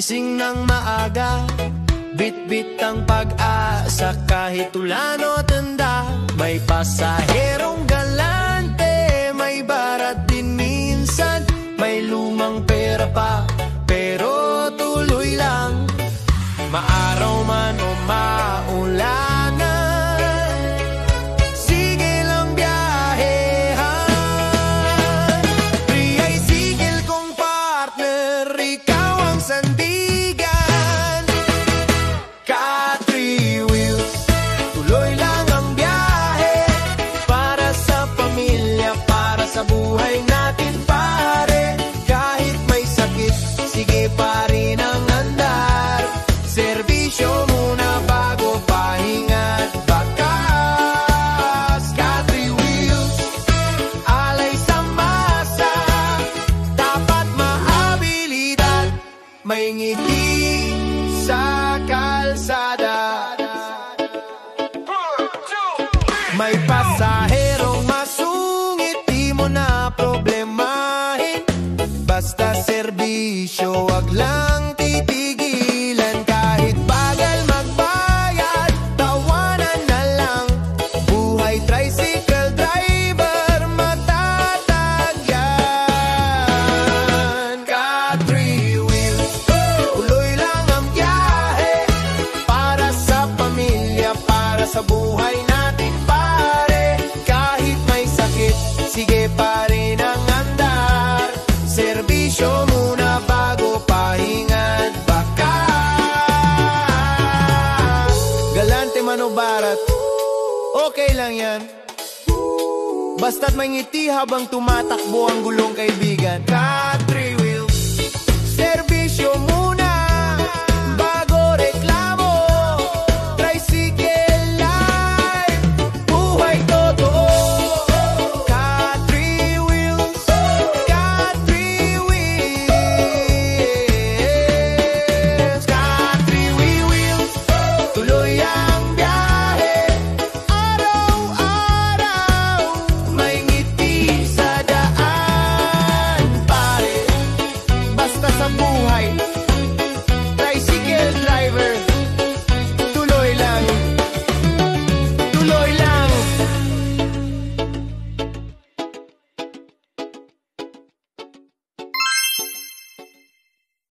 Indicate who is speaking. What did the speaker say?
Speaker 1: gising ng maaga, bit-bit ang pag-asa kahit ulan o tanda. May pasaherong galante, may barat din minsan, may lumang pera pa, pero tuloy lang. Maaraw man o maulanan, sige lang biyahehan. Tricycle kong partner, ikaw ang sandigan. Ka-three wheels, tuloy lang ang biyahe, para sa pamilya, para sa buhay natin pare. Kahit may sakit, sige pa rin ang andar. Serbisyo muna bago pahinga't bakas. Ka-three wheels, alay sa masa, dapat maabilidad, may ngiti sa kalsada. May pasaherong masungit, di mo na problemahin, basta serbisyo, wag lang titigilan. Kahit bagal magbayad, tawanan na lang. Buhay tricycle driver, matatag yan. Ka-three wheels, tuloy lang ang biyahe, para sa pamilya, para sa buhay natin pare. Kahit may sakit, sige pa rin ang andar. Serbisyo muna bago pahinga't bakas. Galante man o barat, okay lang yan, basta't may ngiti habang tumatakbo ang gulong kaibigan. Ka-three wheels, serbisyo muna